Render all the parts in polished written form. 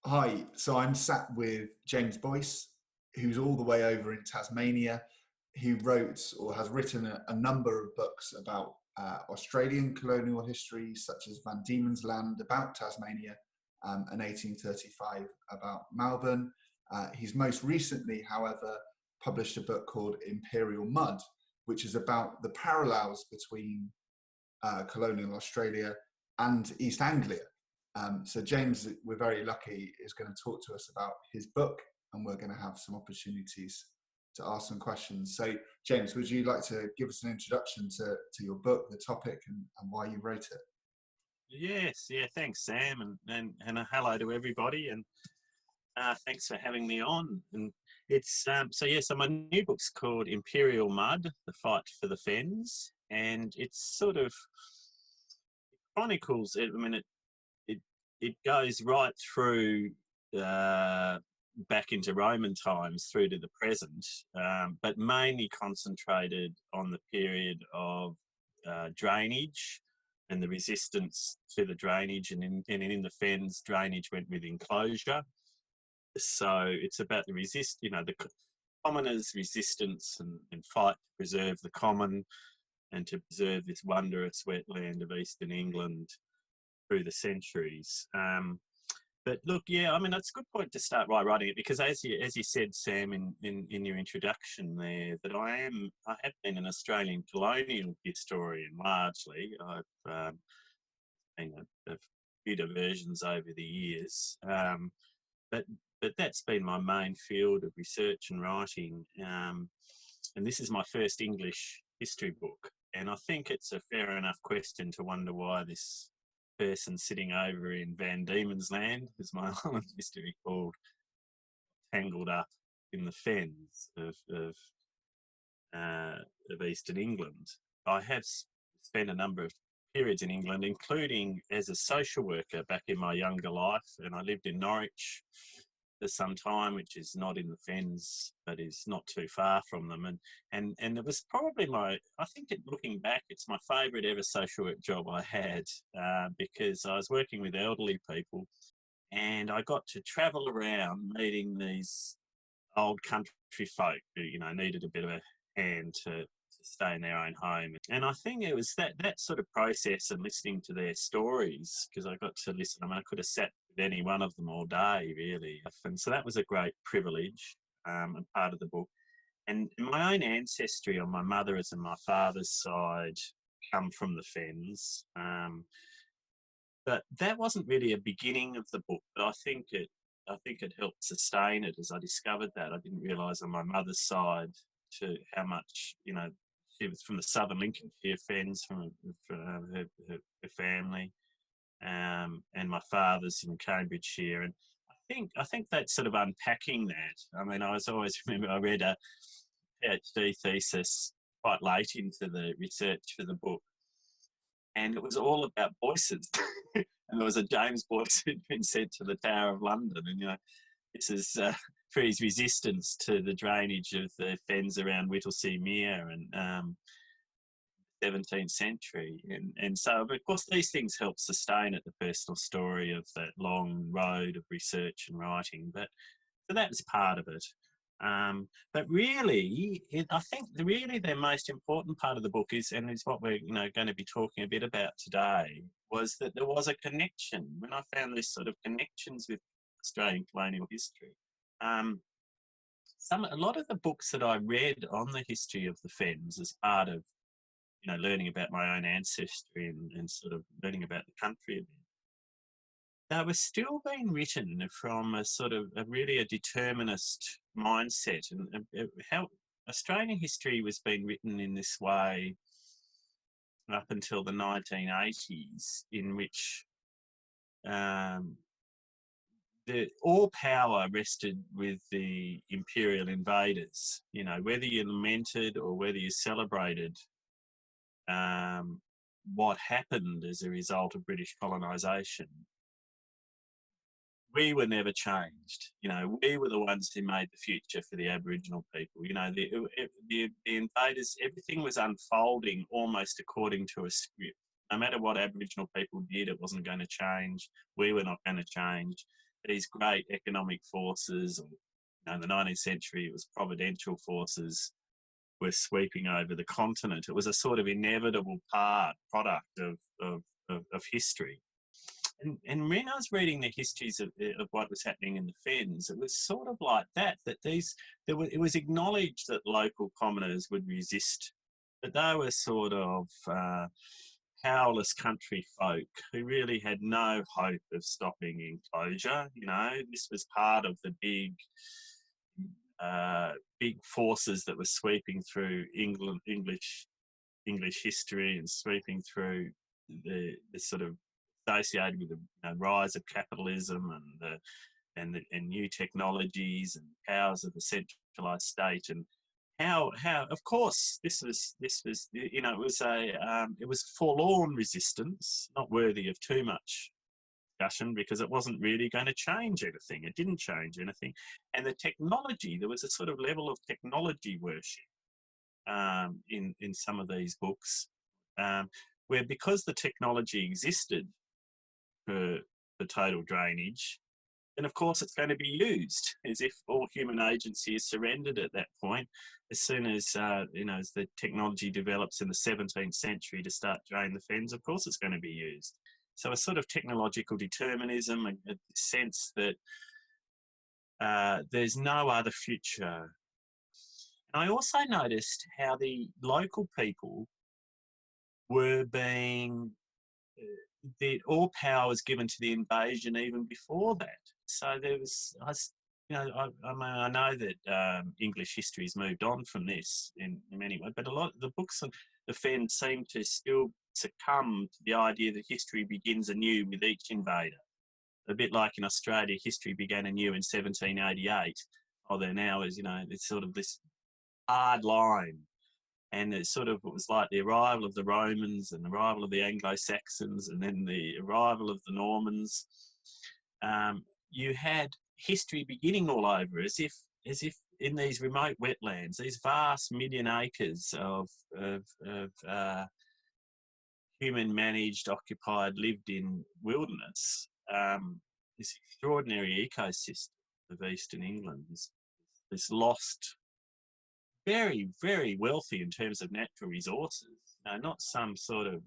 Hi, so I'm sat with James Boyce, who's all the way over in Tasmania, who wrote or has written a number of books about Australian colonial history, such as Van Diemen's Land about Tasmania and 1835 about Melbourne. He's most recently, however, published a book called Imperial Mud, which is about the parallels between colonial Australia and East Anglia. So James, we're very lucky, is going to talk to us about his book, and we're going to have some opportunities to ask some questions. So James, would you like to give us an introduction to your book, the topic, and why you wrote it? Yes, yeah, thanks, Sam, and a hello to everybody, and thanks for having me on. And it's so my new book's called Imperial Mud: The Fight for the Fens, and it's sort of chronicles. It it goes right through back into Roman times through to the present, but mainly concentrated on the period of drainage and the resistance to the drainage, and in the fens, drainage went with enclosure. So it's about the commoners' resistance and fight to preserve the common and to preserve this wondrous wetland of Eastern England through the centuries. But look, yeah, I mean, that's a good point to start by writing it, because as you said, Sam, in your introduction there, that I have been an Australian colonial historian largely. I've been a few diversions over the years, but that's been my main field of research and writing. And this is my first English history book, and I think it's a fair enough question to wonder why this person sitting over in Van Diemen's Land, as my island used to be called, tangled up in the fens of Eastern England. I have spent a number of periods in England, including as a social worker back in my younger life, and I lived in Norwich for some time, which is not in the fens, but is not too far from them. And it was probably I think looking back, it's my favourite ever social work job I had, because I was working with elderly people, and I got to travel around meeting these old country folk who, needed a bit of a hand to stay in their own home. And I think it was that sort of process and listening to their stories, because I got to listen. I mean, I could have sat with any one of them all day, really. And so that was a great privilege, and part of the book. And my own ancestry on my mother's and my father's side come from the Fens. But that wasn't really a beginning of the book, but I think it helped sustain it as I discovered that. I didn't realise on my mother's side to how much, she was from the southern Lincolnshire Fens, from her family, and my father's from Cambridgeshire. And I think that sort of unpacking that. I mean, I was always remember I read a PhD thesis quite late into the research for the book, and it was all about Boyce's. And there was a James Boyce who'd been sent to the Tower of London, and this is for his resistance to the drainage of the fens around Whittlesea Mere and 17th century. And so, of course, these things help sustain it, the personal story of that long road of research and writing. But so that's part of it. But really, I think really the most important part of the book is, and is what we're going to be talking a bit about today, was that there was a connection. When I found these sort of connections with Australian colonial history, um, a lot of the books that I read on the history of the Fens as part of learning about my own ancestry and sort of learning about the country a bit, they were still being written from a sort of a determinist mindset, and how Australian history was being written in this way up until the 1980s, in which um, all power rested with the imperial invaders. Whether you lamented or whether you celebrated um, what happened as a result of British colonisation, we were never changed. We were the ones who made the future for the Aboriginal people. The invaders, everything was unfolding almost according to a script. No matter what Aboriginal people did, it wasn't going to change. We were not going to change. these great economic forces, or in the 19th century it was providential forces, were sweeping over the continent. It was a sort of inevitable product of history. And when I was reading the histories of what was happening in the Fens, it was sort of like that it was acknowledged that local commoners would resist, that they were sort of powerless country folk who really had no hope of stopping enclosure. This was part of the big forces that were sweeping through English history, and sweeping through the sort of associated with the rise of capitalism and new technologies and powers of the centralised state, and how of course this was it was forlorn resistance, not worthy of too much discussion, because it wasn't really going to change anything. It didn't change anything. And the technology, there was a sort of level of technology worship in some of these books, where, because the technology existed for total drainage, then of course it's going to be used, as if all human agency is surrendered at that point. As soon as as the technology develops in the 17th century to start draining the Fens, of course it's going to be used. So a sort of technological determinism, a sense that there's no other future. And I also noticed how the local people were being, all power was given to the invasion even before that. So there was, I know that English history has moved on from this in many ways, but a lot of the books on the Fens seem to still succumb to the idea that history begins anew with each invader. A bit like in Australia, history began anew in 1788. There now is, it's sort of this hard line. And it was like the arrival of the Romans and the arrival of the Anglo-Saxons, and then the arrival of the Normans. You had history beginning all over, as if in these remote wetlands, these vast million acres of human-managed, occupied, lived-in wilderness, this extraordinary ecosystem of Eastern England, this lost, very, very wealthy in terms of natural resources, not some sort of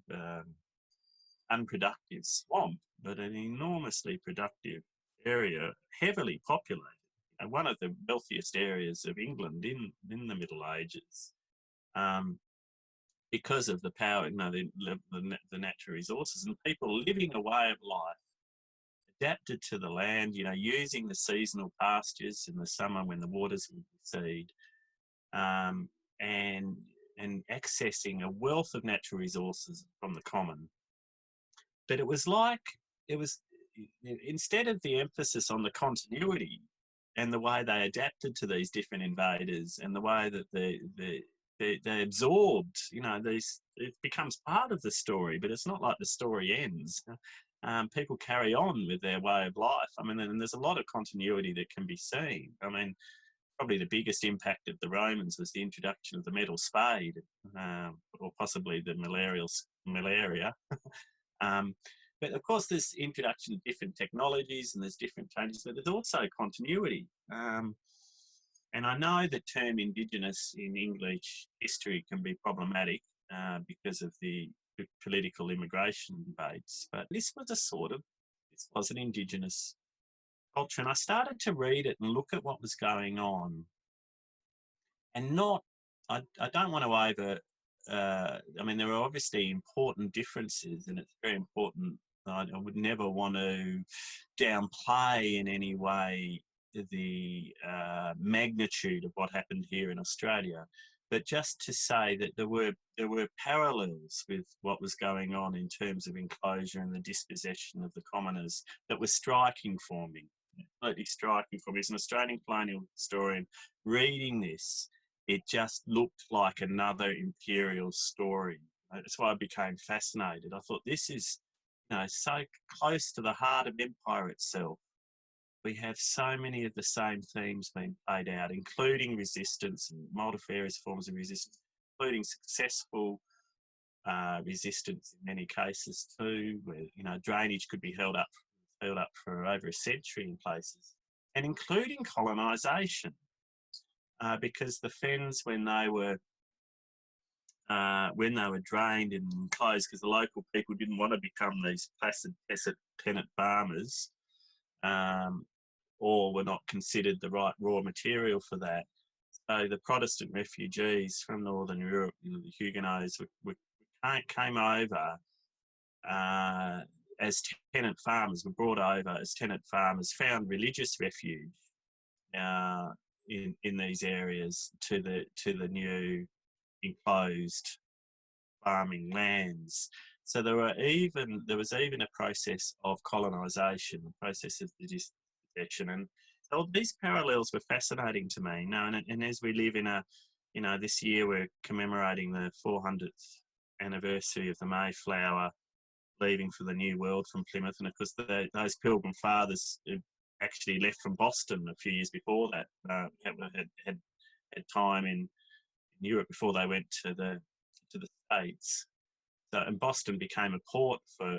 unproductive swamp, but an enormously productive area, heavily populated, one of the wealthiest areas of England in the Middle Ages, because of the power, the natural resources, and people living a way of life adapted to the land, using the seasonal pastures in the summer when the waters would recede, and accessing a wealth of natural resources from the common. But it was instead of the emphasis on the continuity and the way they adapted to these different invaders, and the way that they absorbed, it becomes part of the story, but it's not like the story ends. People carry on with their way of life. And there's a lot of continuity that can be seen. Probably the biggest impact of the Romans was the introduction of the metal spade, or possibly the malaria. But of course, there's introduction of different technologies, and there's different changes, but there's also continuity. And I know the term Indigenous in English history can be problematic because of the political immigration debates, but this was an Indigenous culture. And I started to read it and look at what was going on, and I don't want to there are obviously important differences, and it's very important. I would never want to downplay in any way the magnitude of what happened here in Australia, but just to say that there were parallels with what was going on in terms of enclosure and the dispossession of the commoners that were striking for me, completely striking for me. As an Australian colonial historian reading this, it just looked like another imperial story. That's why I became fascinated. I thought, this is so close to the heart of empire itself. We have so many of the same themes being played out, including resistance and multifarious forms of resistance, including successful resistance in many cases too, where drainage could be held up from built up for over a century in places, and including colonisation, because the Fens, when they were drained and closed, because the local people didn't want to become these placid tenant farmers, or were not considered the right raw material for that. So the Protestant refugees from Northern Europe, the Huguenots, came over as tenant farmers, were brought over as tenant farmers, found religious refuge in these areas to the new enclosed farming lands. So there was even a process of colonisation, a process of dispossession, and so these parallels were fascinating to me. And as we live in this year we're commemorating the 400th anniversary of the Mayflower leaving for the New World from Plymouth, and of course those Pilgrim Fathers actually left from Boston a few years before that, had time in Europe before they went to the States. So, and Boston became a port for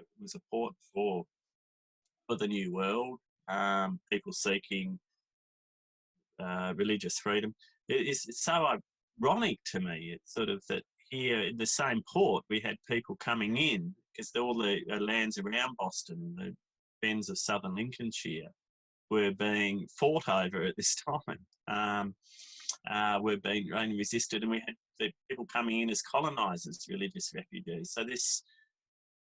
the New World, people seeking religious freedom. It's so ironic to me. It's sort of that here in the same port we had people coming in, because all the lands around Boston, the Fens of southern Lincolnshire, were being fought over at this time. Were being only resisted, and we had the people coming in as colonisers, religious refugees. So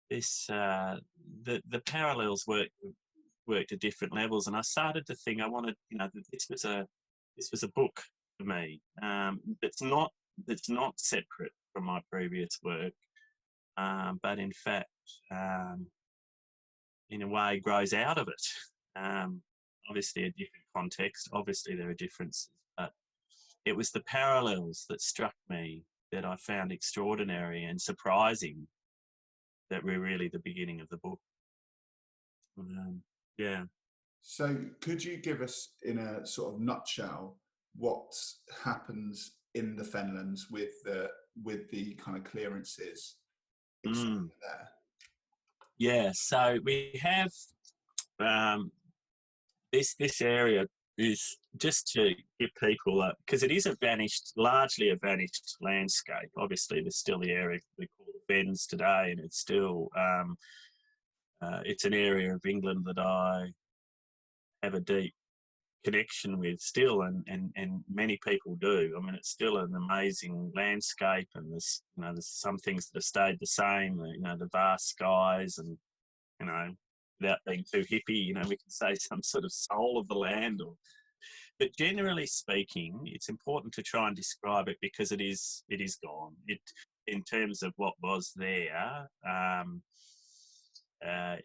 the parallels worked at different levels, and I started to think I wanted, that this was a book for me, that's not separate from my previous work, but in fact, in a way, grows out of it. Obviously, a different context. Obviously, there are differences, but it was the parallels that struck me, that I found extraordinary and surprising, that were really the beginning of the book. Yeah. So could you give us, in a sort of nutshell, what happens in the Fenlands with the kind of clearances there? Yeah, so we have this area is, just to give people, because it is largely a vanished landscape. Obviously, there's still the area we call the Fens today, and it's still it's an area of England that I have a deep connection with still, and many people do. I mean, it's still an amazing landscape, and there's some things that have stayed the same. The vast skies, and without being too hippie, we can say some sort of soul of the land. But generally speaking, it's important to try and describe it, because it is gone. In terms of what was there,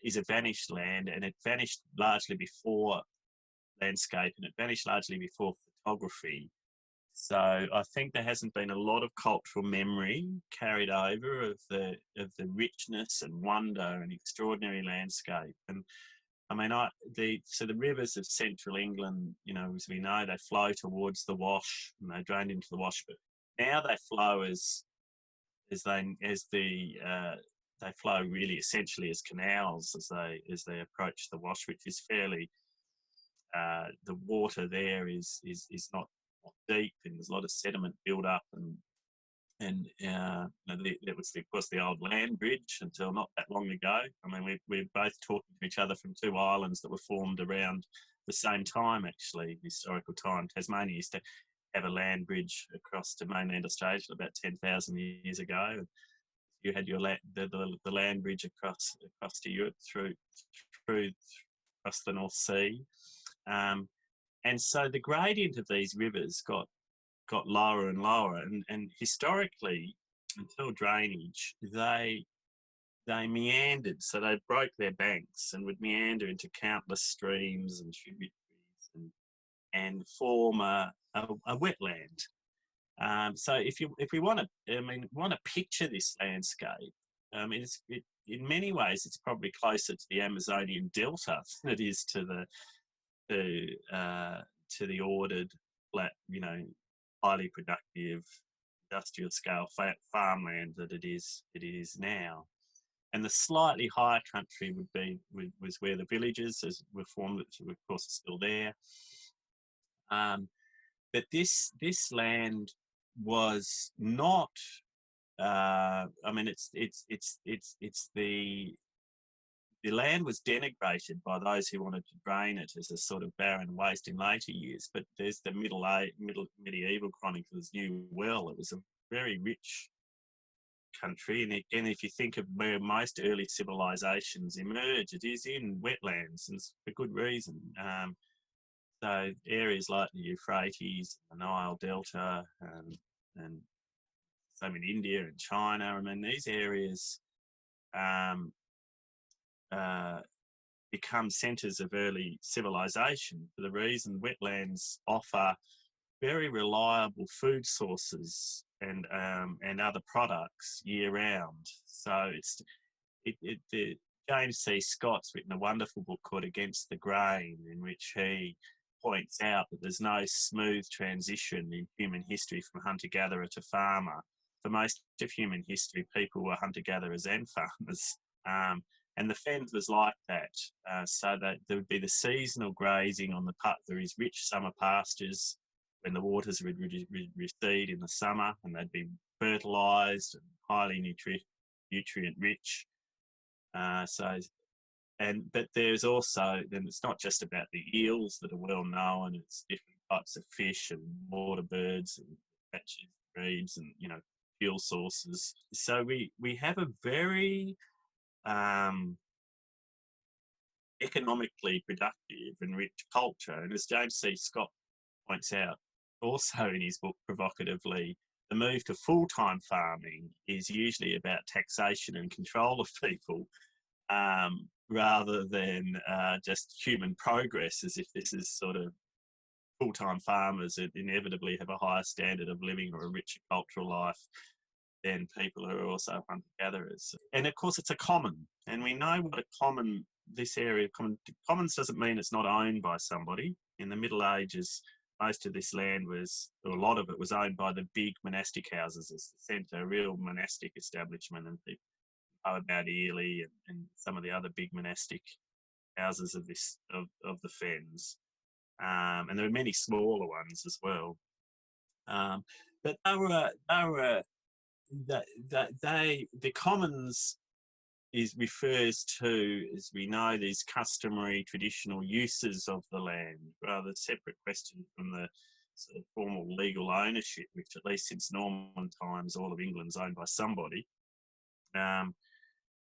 is a vanished land, and it vanished largely before landscape, and it vanished largely before photography. So I think there hasn't been a lot of cultural memory carried over of the richness and wonder and extraordinary landscape. And I mean, the rivers of central England, as we know, they flow towards the Wash, and they drain into the Wash. But now they flow they flow really essentially as canals as they approach the Wash, which is fairly. The water there is not deep, and there's a lot of sediment build up, and that was of course the old land bridge until not that long ago. I mean, we're both talking to each other from two islands that were formed around the same time, actually, historical time. Tasmania used to have a land bridge across to mainland Australia about 10,000 years ago. You had the land bridge across to Europe through across the North Sea. And so the gradient of these rivers got lower and lower, and historically, until drainage, they meandered. So they broke their banks and would meander into countless streams and tributaries and form a wetland. So if we want to picture this landscape, in many ways it's probably closer to the Amazonian Delta than it is to the ordered, flat, highly productive industrial scale farmland that it is now. And the slightly higher country was where the villages were formed, which of course are still there. But this land was not. I mean, it's the land was denigrated by those who wanted to drain it as a sort of barren waste in later years. But there's the medieval chronicles knew well it was a very rich country, and again, if you think of where most early civilizations emerge, it is in wetlands, and for good reason. So areas like the Euphrates, the Nile Delta, and some in India and China. I mean, these areas become centres of early civilization for the reason wetlands offer very reliable food sources and other products year round. So James C. Scott's written a wonderful book called Against the Grain, in which he points out that there's no smooth transition in human history from hunter-gatherer to farmer. For most of human history, people were hunter-gatherers and farmers. And the Fens was like that, so that there would be the seasonal grazing on the there is rich summer pastures when the waters would recede in the summer, and they'd be fertilised and highly nutrient rich. But there's also, then it's not just about the eels that are well known, it's different types of fish and water birds and patches, reeds and, fuel sources. So we have a very economically productive and rich culture. And as James C. Scott points out also in his book provocatively, the move to full-time farming is usually about taxation and control of people, rather than just human progress, as if this is sort of full-time farmers that inevitably have a higher standard of living or a richer cultural life than people who are also hunter-gatherers. And of course, it's a common, and we know what a common, this area, commons doesn't mean it's not owned by somebody. In the Middle Ages, most of this land was, or a lot of it was owned by the big monastic houses as the centre, a real monastic establishment, and people know about Ely and some of the other big monastic houses of the Fens. And there are many smaller ones as well. But the commons refers to, as we know, these customary traditional uses of the land, rather separate question from the sort of formal legal ownership, which at least since Norman times, all of England's owned by somebody.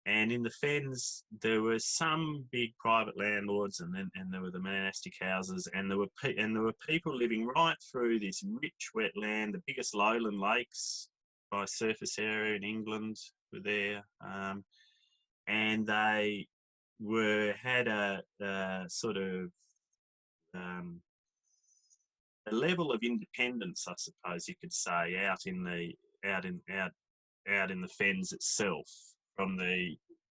And in the Fens, there were some big private landlords, and there were the monastic houses, and there were people living right through this rich wetland. The biggest lowland lakes by surface area in England were there, and they had a sort of a level of independence, I suppose you could say, out in the Fens itself, from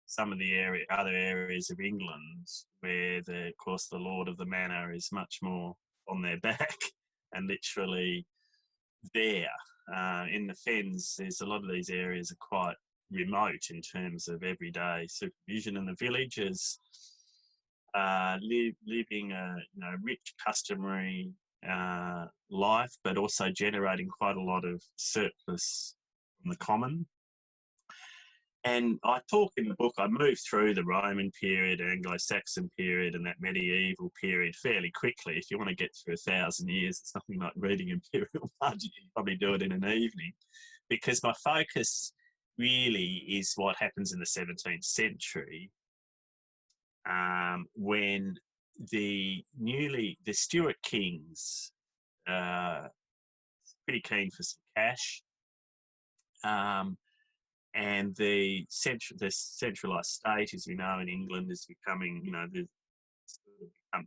some of the other areas of England where of course the lord of the manor is much more on their back and literally there. In the Fens, there's a lot of these areas are quite remote in terms of everyday supervision, and the villagers living a rich customary life, but also generating quite a lot of surplus from the common. And I talk in the book, I move through the Roman period, Anglo-Saxon period, and that medieval period fairly quickly. If you want to get through 1,000 years, it's nothing like reading Imperial Mud. You can probably do it in an evening, because my focus really is what happens in the 17th century, when the Stuart kings pretty keen for some cash, and the centralised state, as we know in England, is becoming,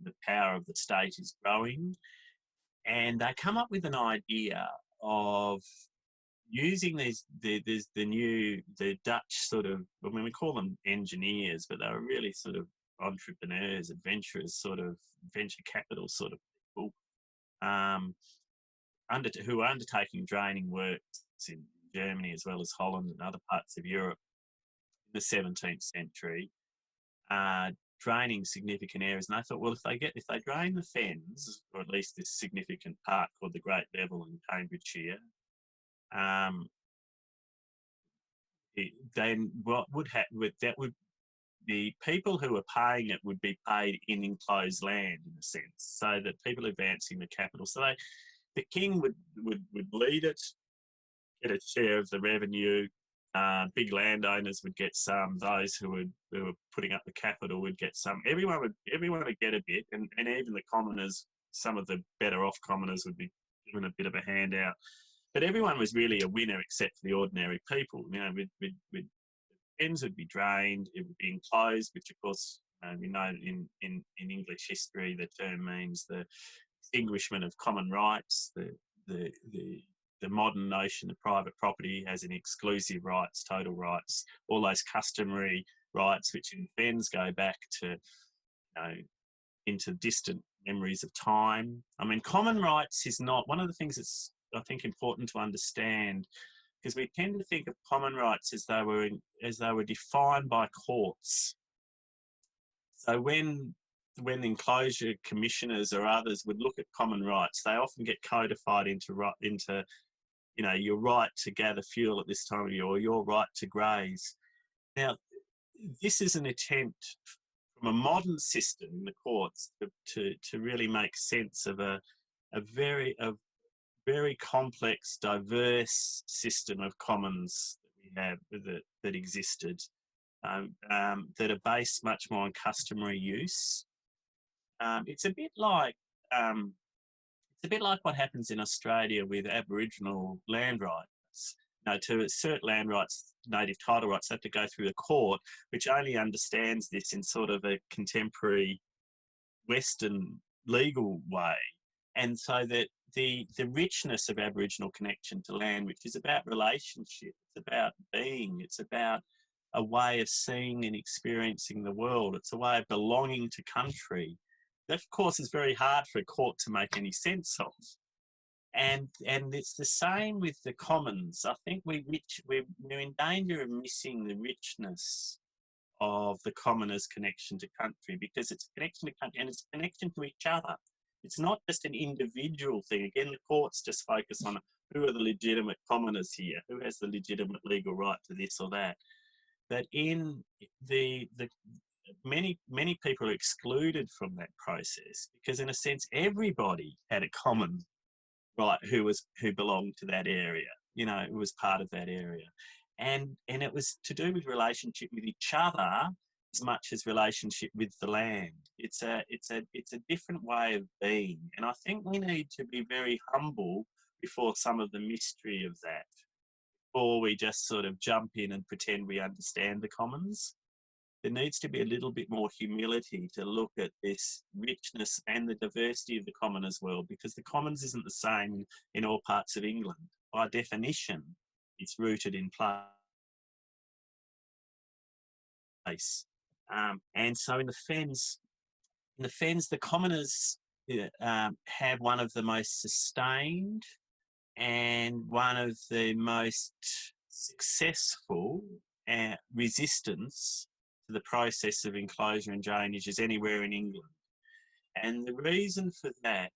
the power of the state is growing, and they come up with an idea of using the Dutch sort of, I mean, we call them engineers, but they were really sort of entrepreneurs, adventurers, sort of venture capital sort of people, who are undertaking draining works in Germany as well as Holland and other parts of Europe. the 17th century, draining significant areas. And I thought, well, if they drain the Fens, or at least this significant part called the Great Level in Cambridgeshire, then what would happen? That would the people who were paying it would be paid in enclosed land, in a sense, so that people advancing the capital. So the king would lead it, get a share of the revenue. Big landowners would get some. Those who were putting up the capital would get some. Everyone would get a bit, and even the commoners, some of the better off commoners, would be given a bit of a handout. But everyone was really a winner except for the ordinary people. You know, with Fens would be drained. It would be enclosed, which of course we know in English history the term means the extinguishment of common rights. The modern notion of private property has an exclusive rights, total rights, all those customary rights, which in Fens go back to, into distant memories of time. I mean, common rights is not one of the things that's, I think, important to understand, because we tend to think of common rights as they were defined by courts. So when enclosure commissioners or others would look at common rights, they often get codified into your right to gather fuel at this time of year, or your right to graze. Now, this is an attempt from a modern system in the courts to really make sense of a very complex, diverse system of commons that we have that existed, that are based much more on customary use. It's a bit like what happens in Australia with Aboriginal land rights. To assert land rights, native title rights, they have to go through the court, which only understands this in sort of a contemporary Western legal way. And so that the richness of Aboriginal connection to land, which is about relationship, it's about being, it's about a way of seeing and experiencing the world, it's a way of belonging to country. That, of course, is very hard for a court to make any sense of. And it's the same with the commons. I think we're in danger of missing the richness of the commoner's connection to country, because it's a connection to country and it's a connection to each other. It's not just an individual thing. Again, the courts just focus on who are the legitimate commoners here, who has the legitimate legal right to this or that. But in the many people are excluded from that process, because in a sense everybody had a common right who belonged to that area, who was part of that area, and it was to do with relationship with each other as much as relationship with the land. It's a different way of being, and I think we need to be very humble before some of the mystery of that, before we just sort of jump in and pretend we understand the commons. There needs to be a little bit more humility to look at this richness and the diversity of the commoners' world, because the commons isn't the same in all parts of England. By definition, it's rooted in place. And so in the Fens, the commoners have one of the most sustained and one of the most successful resistance to the process of enclosure and drainage is anywhere in England. And the reason for that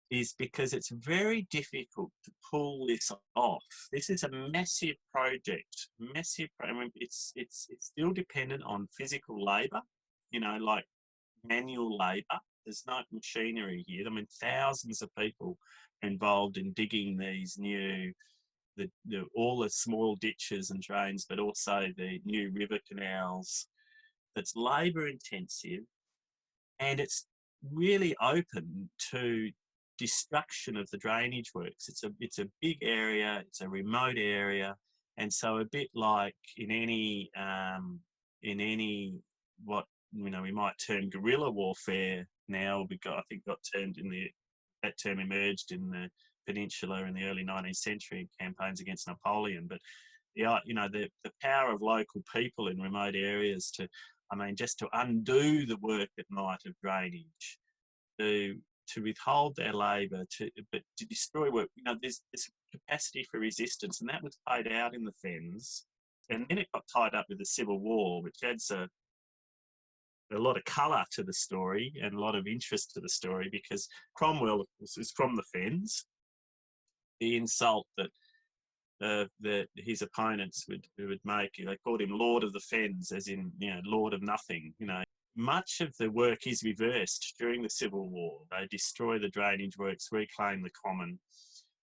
is because it's very difficult to pull this off. This is a massive project, it's still dependent on physical labour, like manual labour. There's no machinery here. I mean, thousands of people are involved in digging these new all the small ditches and drains, but also the new river canals. That's labour intensive, and it's really open to destruction of the drainage works. It's a big area, it's a remote area, and so a bit like in any what we might term guerrilla warfare now, that term emerged in the Peninsula in the early 19th century campaigns against Napoleon. But the power of local people in remote areas just to undo the work at night of drainage, to withhold their labour, but to destroy work. There's capacity for resistance, and that was played out in the Fens. And then it got tied up with the Civil War, which adds a lot of colour to the story and a lot of interest to the story, because Cromwell is from the Fens. The insult that his opponents would make, they called him Lord of the Fens, as in, Lord of nothing. Much of the work is reversed during the Civil War. They destroy the drainage works, reclaim the common.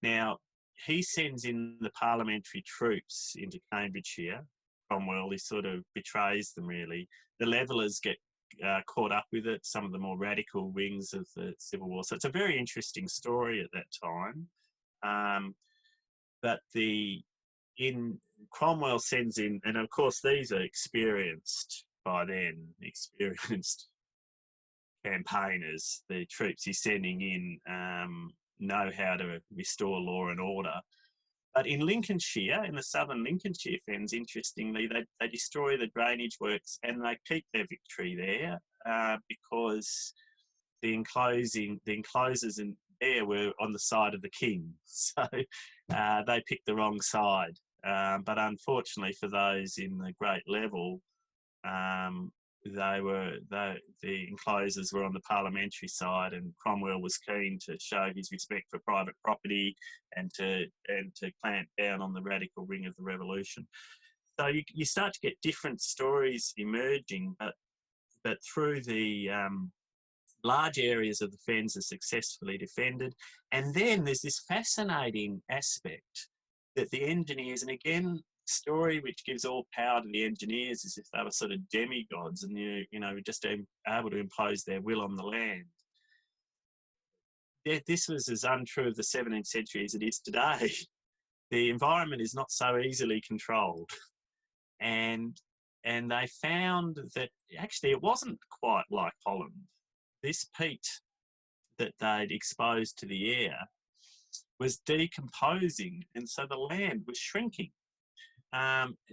Now, he sends in the parliamentary troops into Cambridgeshire. Cromwell, he sort of betrays them, really. The Levellers get caught up with it, some of the more radical wings of the Civil War. So it's a very interesting story at that time. But Cromwell sends in, and of course these are experienced campaigners. The troops he's sending in know how to restore law and order. But in Lincolnshire, in the southern Lincolnshire Fens, interestingly, they destroy the drainage works and they keep their victory there because the enclosures in there were on the side of the king. So they picked the wrong side. But unfortunately for those in the Great Level, the enclosures were on the parliamentary side, and Cromwell was keen to show his respect for private property and to clamp down on the radical wing of the revolution. So you start to get different stories emerging, but through the large areas of the Fens are successfully defended. And then there's this fascinating aspect that the engineers, and again, story which gives all power to the engineers as if they were sort of demigods and just able to impose their will on the land. This was as untrue of the 17th century as it is today. The environment is not so easily controlled, and they found that actually it wasn't quite like Holland. This peat that they'd exposed to the air was decomposing, and so the land was shrinking.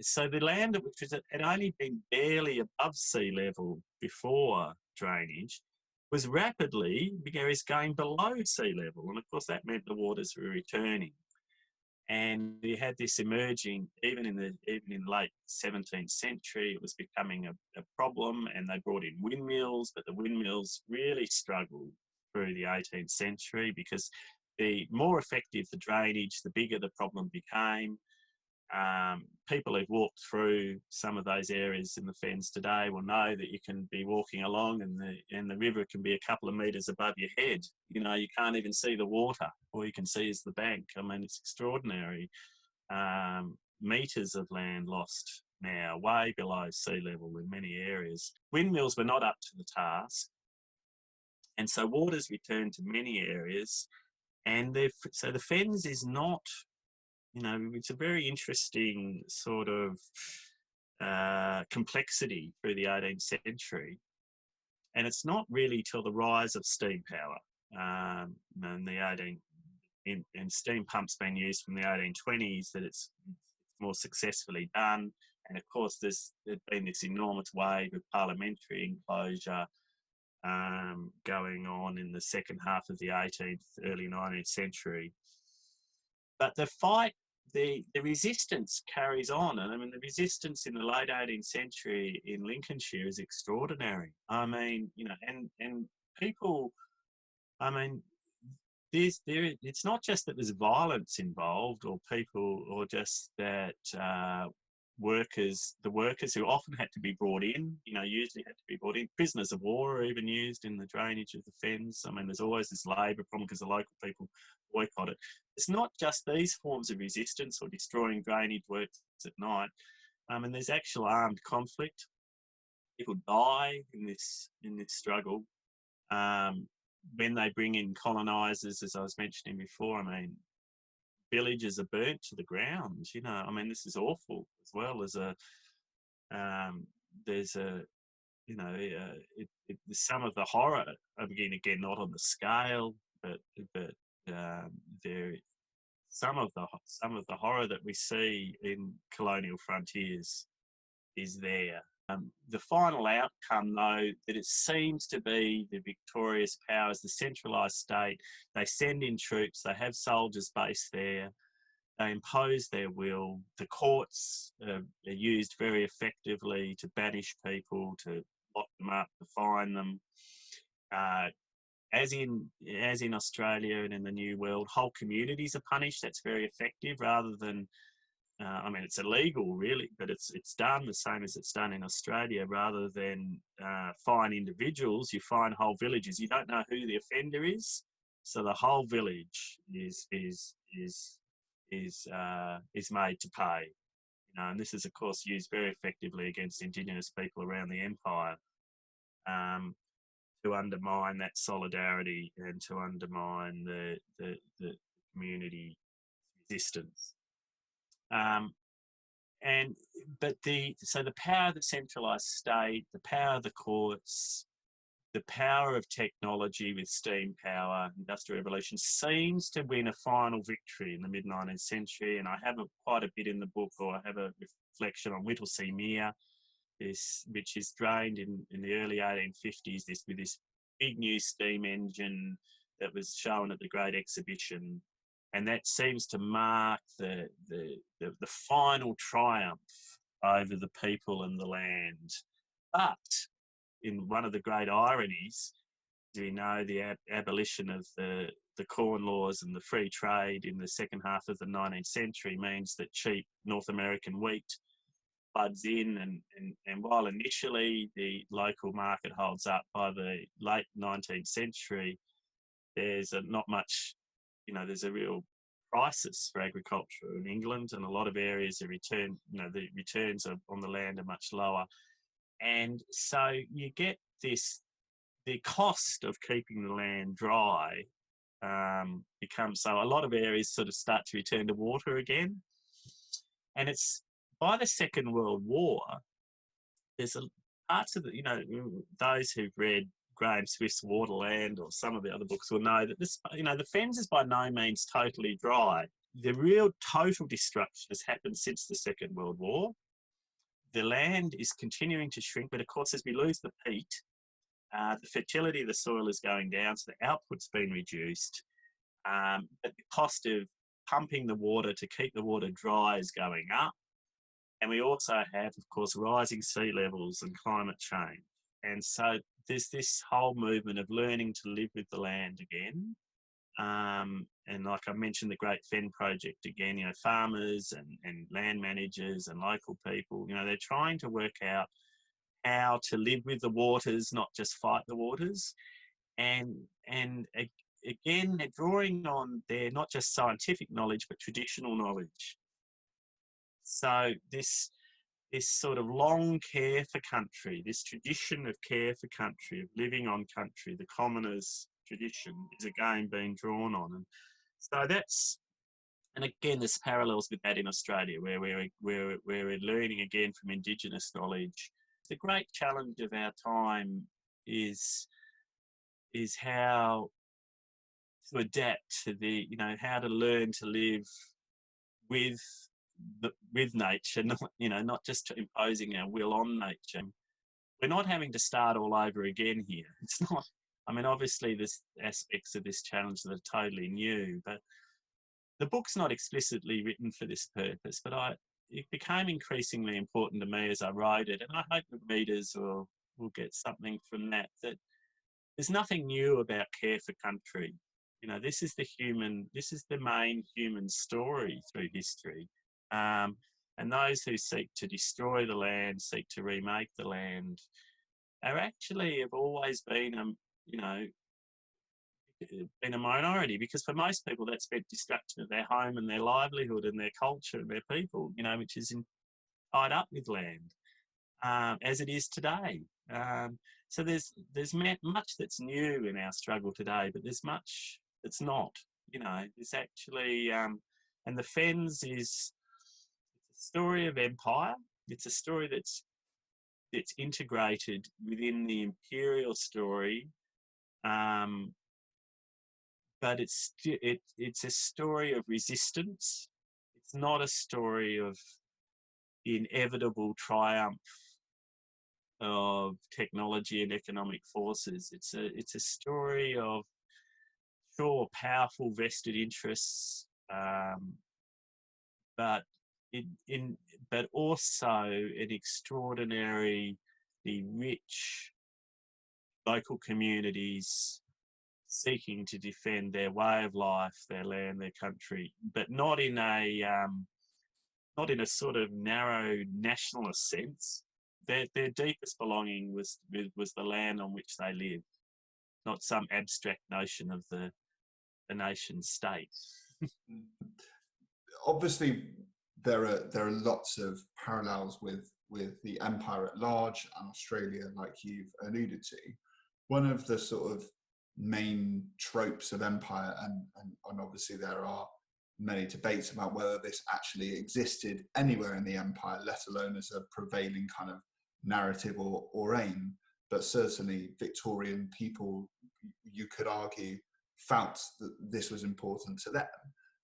So the land, which had only been barely above sea level before drainage, was rapidly going below sea level. And of course that meant the waters were returning. And we had this emerging, even in the late 17th century, it was becoming a problem, and they brought in windmills, but the windmills really struggled through the 18th century because the more effective the drainage, the bigger the problem became. People who've walked through some of those areas in the Fens today will know that you can be walking along and the river can be a couple of metres above your head. You can't even see the water. All you can see is the bank. I mean, it's extraordinary. Metres of land lost now, way below sea level in many areas. Windmills were not up to the task. And so waters returned to many areas. And so the Fens is not, it's a very interesting sort of complexity through the 18th century. And it's not really till the rise of steam power and steam pumps being used from the 1820s that it's more successfully done. And of course, there's been this enormous wave of parliamentary enclosure going on in the second half of the 18th, early 19th century. But the resistance carries on. And I mean, the resistance in the late 18th century in Lincolnshire is extraordinary. I mean, and people, I mean, it's not just that there's violence involved or people, or just that the workers who often had to be brought in, usually had to be brought in. Prisoners of war are even used in the drainage of the Fens. I mean, there's always this labour problem because the local people boycott it. It's not just these forms of resistance or destroying drainage works at night. And there's actual armed conflict. People die in this struggle. When they bring in colonisers, as I was mentioning before, I mean, villages are burnt to the ground. I mean, this is awful. As well as there's some of the horror. Again, not on the scale, but there some of the horror that we see in colonial frontiers is there. The final outcome, though, that it seems to be the victorious powers, the centralised state. They send in troops. They have soldiers based there. They impose their will. The courts are used very effectively to banish people, to lock them up, to fine them. As in Australia and in the New World, whole communities are punished. That's very effective, rather than I mean, it's illegal really, but it's done the same as it's done in Australia. Rather than fine individuals, you fine whole villages. You don't know who the offender is, so the whole village is made to pay. You know, and this is of course used very effectively against Indigenous people around the empire, to undermine that solidarity and to undermine the community resistance. So the power of the centralised state, the power of the courts, the power of technology with steam power, industrial revolution, seems to win a final victory in the mid-19th century. And I have quite a bit in the book, or I have a reflection on Whittlesea Mere, which is drained in the early 1850s, with this big new steam engine that was shown at the Great Exhibition. And that seems to mark the final triumph over the people and the land. But in one of the great ironies, we know the abolition of the Corn Laws and the free trade in the second half of the 19th century means that cheap North American wheat floods in, and while initially the local market holds up, by the late 19th century, there's not much, there's a real crisis for agriculture in England, and a lot of areas are the returns on the land are much lower. And so you get the cost of keeping the land dry becomes, so a lot of areas sort of start to return to water again. And it's by the Second World War, there's parts of those who've read Graham Swift's Waterland or some of the other books will know that the Fens is by no means totally dry. The real total destruction has happened since the Second World War. The land is continuing to shrink, but of course, as we lose the peat, the fertility of the soil is going down, so the output's been reduced. But the cost of pumping the water to keep the water dry is going up. And we also have, of course, rising sea levels and climate change. And so there's this whole movement of learning to live with the land again. And like I mentioned, the Great Fen Project again, farmers and land managers and local people, they're trying to work out how to live with the waters, not just fight the waters. And again, they're drawing on their not just scientific knowledge, but traditional knowledge. So this sort of long care for country, this tradition of care for country, of living on country, the commoners' tradition, is again being drawn on. And so and again, there's parallels with that in Australia, where we're learning again from Indigenous knowledge. The great challenge of our time is how to adapt to how to learn to live with nature, not just imposing our will on nature. We're not having to start all over again here. It's not. I mean, obviously, there's aspects of this challenge that are totally new, but the book's not explicitly written for this purpose. But it became increasingly important to me as I wrote it, and I hope the readers will get something from that. That there's nothing new about care for country. This is the main human story through history. And those who seek to destroy the land, seek to remake the land, have always been a minority, because for most people that's meant destruction of their home and their livelihood and their culture and their people, which is tied up with land, as it is today. So there's much that's new in our struggle today, but there's much that's not. It's actually, and the Fens is a story of empire. It's a story that's integrated within the imperial story, but it's a story of resistance. It's not a story of the inevitable triumph of technology and economic forces. It's a story of powerful vested interests, but but also an extraordinarily rich local communities seeking to defend their way of life, their land, their country, but not in a sort of narrow nationalist sense. Their deepest belonging was the land on which they lived, not some abstract notion of the nation state. Obviously, there are lots of parallels with the empire at large and Australia, like you've alluded to. One of the sort of main tropes of empire, and obviously there are many debates about whether this actually existed anywhere in the empire, let alone as a prevailing kind of narrative or aim. But certainly Victorian people, you could argue, felt that this was important to them,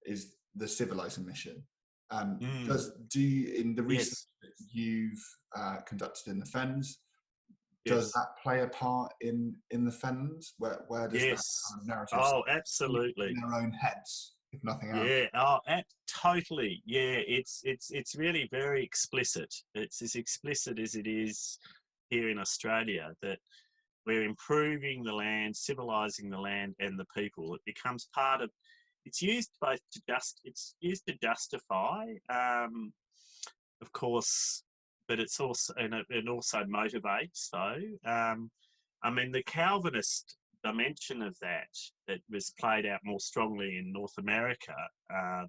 is the civilizing mission. Do you, in the research that you've conducted in the Fens, does that play a part in the Fenlands? Where does that kind of narrative absolutely in their own heads, if nothing else? Totally. Yeah, it's really very explicit. It's as explicit as it is here in Australia, that we're improving the land, civilizing the land and the people. It becomes part of. It's used both to justify, of course, but it's also it also motivates though. I mean, the Calvinist dimension of that was played out more strongly in North America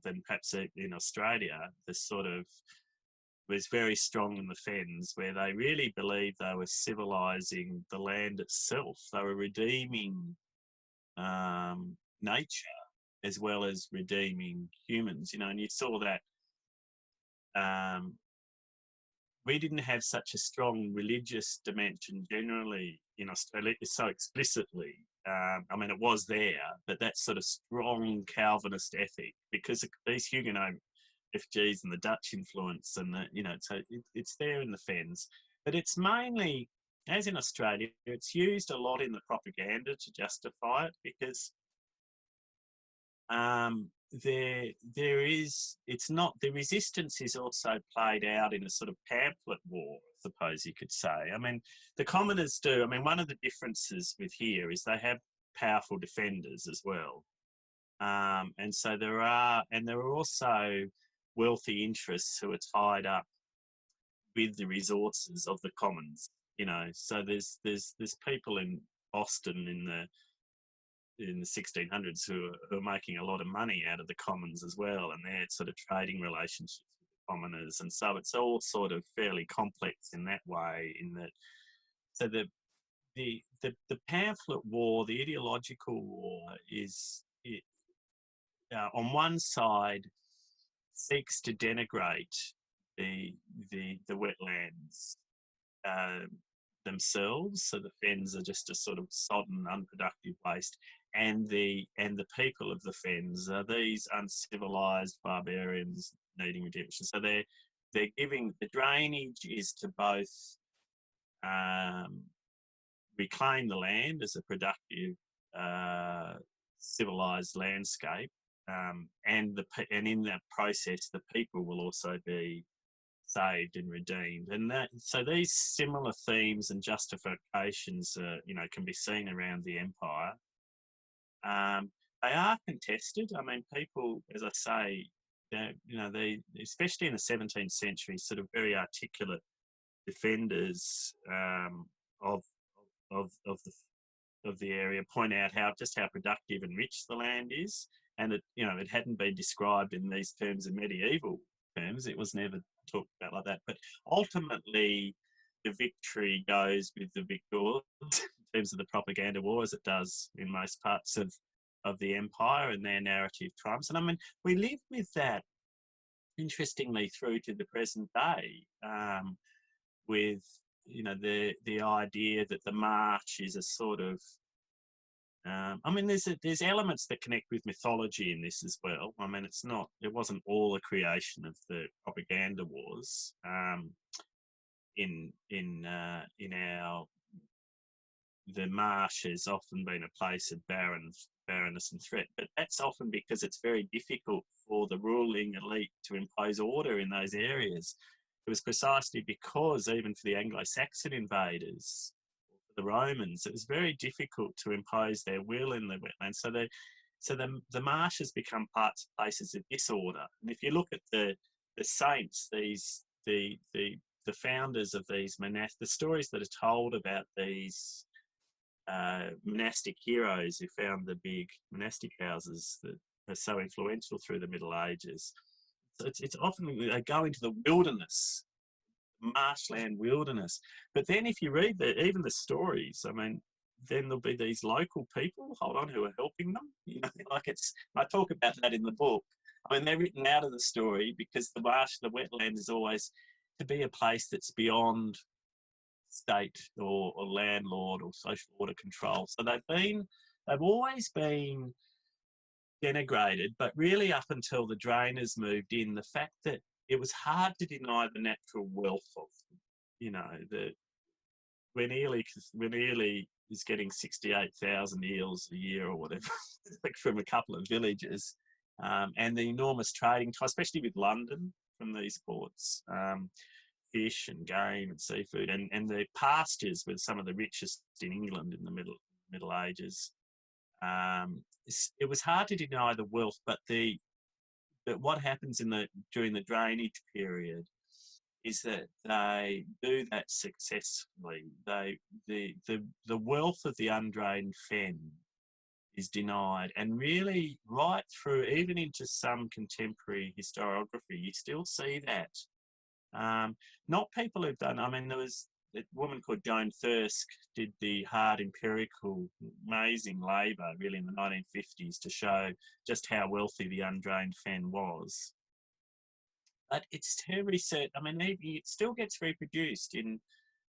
than perhaps in Australia. This sort of was very strong in the Fens, where they really believed they were civilizing the land itself. They were redeeming nature as well as redeeming humans, and you saw that we didn't have such a strong religious dimension generally in Australia so explicitly. I mean, it was there, but that sort of strong Calvinist ethic, because of these Huguenot refugees and the Dutch influence, and so it's there in the Fens. But it's mainly, as in Australia, it's used a lot in the propaganda to justify it, because the resistance is also played out in a sort of pamphlet war, I suppose you could say. I mean, the commoners do. I mean, one of the differences with here is they have powerful defenders as well. And so there are also wealthy interests who are tied up with the resources of the commons, So there's people in Boston in the 1600s who are making a lot of money out of the commons as well, and they're sort of trading relationships with the commoners, and so it's all sort of fairly complex in that way. So the pamphlet war, the ideological war, on one side seeks to denigrate the wetlands themselves, so the Fens are just a sort of sodden, unproductive waste, and the people of the Fens are these uncivilized barbarians needing redemption. So they're giving, the drainage is to both reclaim the land as a productive civilized landscape, and in that process the people will also be saved and redeemed. And so these similar themes and justifications can be seen around the empire. They are contested. I mean, people, as I say, they especially in the 17th century, sort of very articulate defenders of the area point out how productive and rich the land is, and it hadn't been described in these terms in medieval terms. It was never talked about like that. But ultimately, the victory goes with the victors in terms of the propaganda war, as it does in most parts of the empire, and their narrative triumphs. And I mean, we live with that, interestingly, through to the present day, with the idea that the march is a sort of I mean, there's elements that connect with mythology in this as well. I mean, it wasn't all a creation of the propaganda wars. The marsh has often been a place of barrenness and threat, but that's often because it's very difficult for the ruling elite to impose order in those areas. It was precisely because, even for the Anglo-Saxon invaders, the Romans, it was very difficult to impose their will in the wetlands. So the marshes become places of disorder. And if you look at the saints, the founders of these the stories that are told about these monastic heroes who found the big monastic houses that are so influential through the Middle Ages. So it's often they go into the wilderness, marshland wilderness. But then if you read even the stories, I mean, then there'll be these local people, hold on, who are helping them. You know, like I talk about that in the book. I mean, they're written out of the story because the wetland is always to be a place that's beyond state or landlord or social order control. So they've always been denigrated, but really up until the drainers moved in, the fact that it was hard to deny the natural wealth of them. You know, when Ely is getting 68,000 eels a year or whatever, like from a couple of villages, and the enormous trading, especially with London from these ports, fish and game and seafood, and the pastures were some of the richest in England in the Middle Ages. It was hard to deny the wealth, but what happens during the drainage period is that they do that successfully. The wealth of the undrained fen is denied, and really right through even into some contemporary historiography, you still see that. Not people who've done, I mean, there was a woman called Joan Thirsk did the hard empirical, amazing labour really in the 1950s to show just how wealthy the undrained fen was. But it's too research. I mean, it still gets reproduced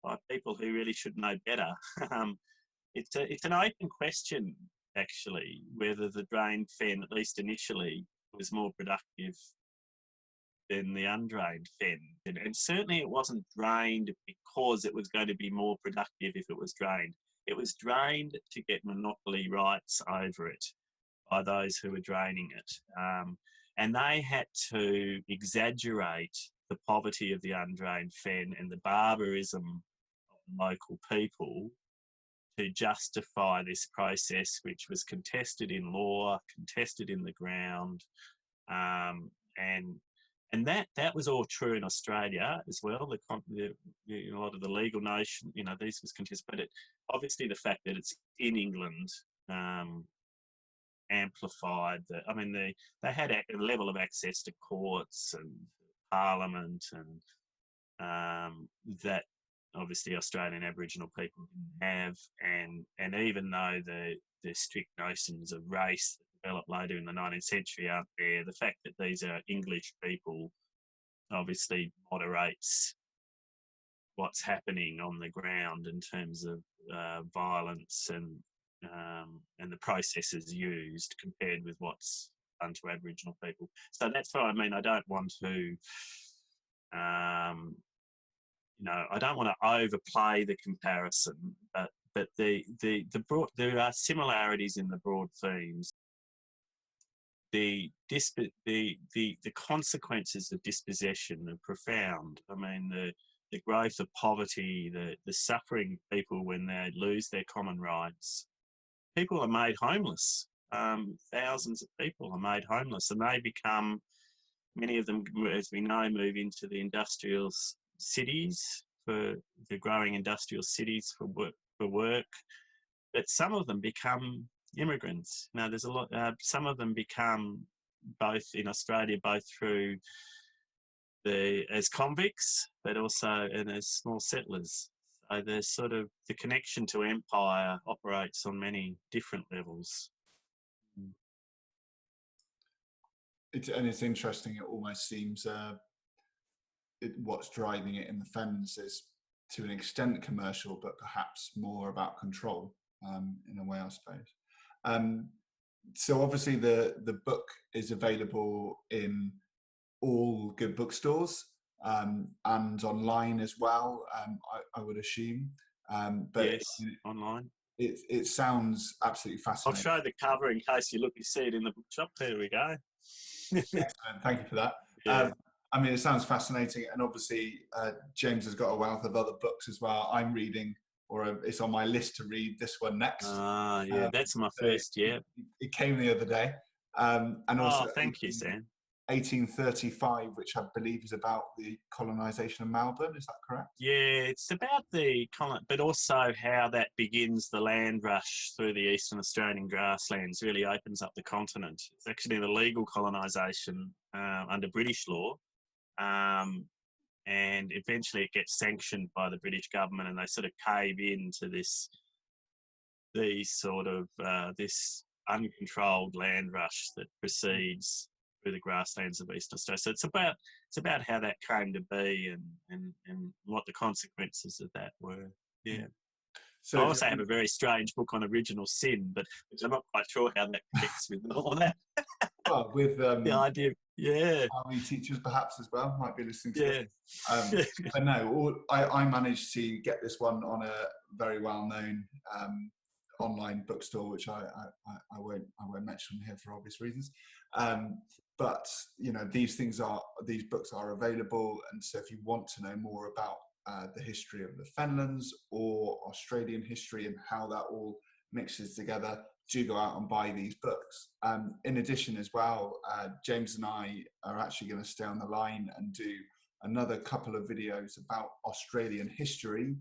by people who really should know better. It's an open question, actually, whether the drained fen, at least initially, was more productive than the undrained fen. And certainly it wasn't drained because it was going to be more productive if it was drained. It was drained to get monopoly rights over it by those who were draining it. And they had to exaggerate the poverty of the undrained fen and the barbarism of local people to justify this process, which was contested in law, contested in the ground, and that was all true in Australia as well. A lot of the legal notion, you know, this was contested, but obviously the fact that it's in England amplified that. I mean, they had a level of access to courts and parliament, and that obviously Australian Aboriginal people didn't have, and even though the strict notions of race that developed later in the 19th century aren't there, the fact that these are English people obviously moderates what's happening on the ground in terms of violence and the processes used compared with what's done to Aboriginal people. So that's what I mean. I don't want to, I don't want to overplay the comparison, but there are similarities in the broad themes. The consequences of dispossession are profound. I mean, the growth of poverty, the suffering of people when they lose their common rights. People are made homeless. Thousands of people are made homeless, and they become, many of them, as we know, move into the industrial cities, for the growing industrial cities for work. But some of them become immigrants. Now, there's a lot. Some of them become, both in Australia, both through as convicts, but also as small settlers. So there's sort of the connection to empire operates on many different levels. It's interesting. It almost seems what's driving it in the Fens is to an extent commercial, but perhaps more about control, in a way, I suppose. So obviously the book is available in all good bookstores and online as well, I would assume. But yes, online. It sounds absolutely fascinating. I'll show the cover in case you see it in the bookshop. There we go. Excellent. Thank you for that. Yeah. I mean, it sounds fascinating, and obviously James has got a wealth of other books as well. I'm reading, or it's on my list to read this one next. Ah, yeah, Um, that's my so first. Yeah. it came the other day, and also Oh, thank you, Sam. 1835, which I believe is about the colonisation of Melbourne. Is that correct? Yeah, it's about the but also how that begins the land rush through the eastern Australian grasslands, really opens up the continent. It's actually the legal colonisation under British law, um, and eventually it gets sanctioned by the British government, and they sort of cave into this uncontrolled land rush that proceeds through the grasslands of East Australia. So it's about how that came to be and what the consequences of that were. Yeah. I So, if also have a very strange book on original sin, but which I'm not quite sure how that connects with all of that. well, with The idea, yeah, army teachers perhaps as well might be listening to this. yeah, But no, I managed to get this one on a very well-known online bookstore, which I won't mention here for obvious reasons. But you know, these books are available, and so if you want to know more about the history of the Fenlands or Australian history and how that all mixes together, do go out and buy these books. In addition, as well, James and I are actually going to stay on the line and do another couple of videos about Australian history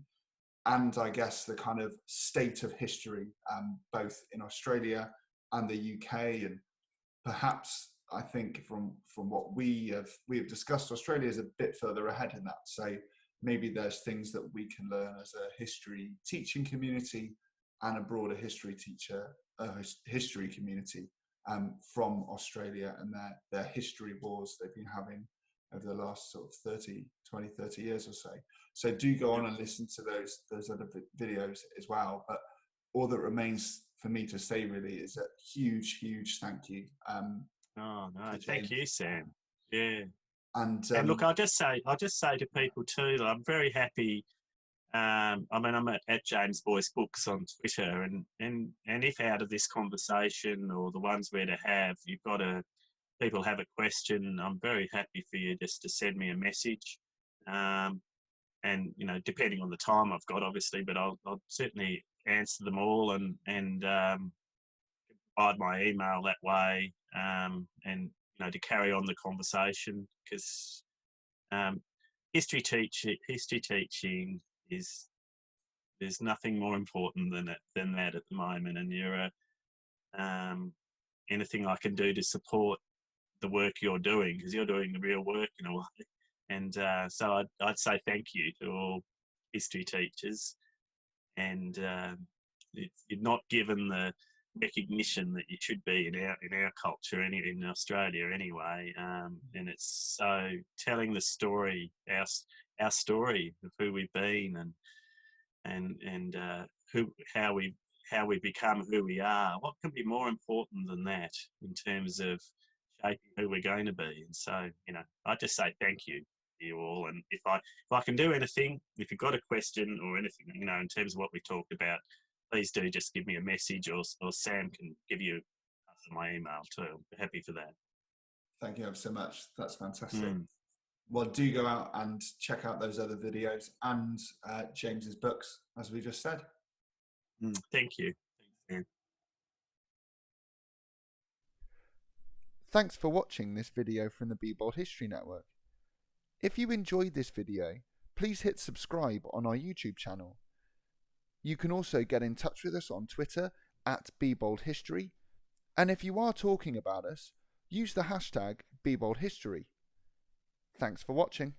and I guess the kind of state of history, both in Australia and the UK. And perhaps I think from what we have discussed, Australia is a bit further ahead in that. So maybe there's things that we can learn as a history teaching community and a broader history community from Australia and their history wars they've been having over the last sort of 30 years or so. So do go on and listen to those other videos as well. But all that remains for me to say really is a huge thank you. Oh no, thank you, Sam. Yeah. And Look, I'll just say to people too that I'm very happy. I mean, I'm at James Boyce Books on Twitter, and if out of this conversation or the ones we're to have, people have a question, I'm very happy for you just to send me a message. And you know, depending on the time I've got, obviously, but I'll certainly answer them all and provide my email that way, and you know, to carry on the conversation, because history teaching is, there's nothing more important than that at the moment, and you're anything I can do to support the work you're doing, because you're doing the real work in a way. And so I'd say thank you to all history teachers, and you're not given the recognition that you should be in our culture, in Australia anyway. And it's so telling the story, our story of who we've been and how we become who we are. What can be more important than that in terms of shaping who we're going to be? And so, you know, I just say thank you to you all. And if I can do anything, if you've got a question or anything, you know, in terms of what we talked about, please do just give me a message, or Sam can give you my email too. I'm happy for that. Thank you ever so much. That's fantastic. Well, do go out and check out those other videos and James's books, as we just said. Thank you. Thanks, Thanks for watching this video from the Be Bold History Network. If you enjoyed this video, please hit subscribe on our YouTube channel. You can also get in touch with us on Twitter at BeBoldHistory, and if you are talking about us, use the hashtag BeBoldHistory. Thanks for watching.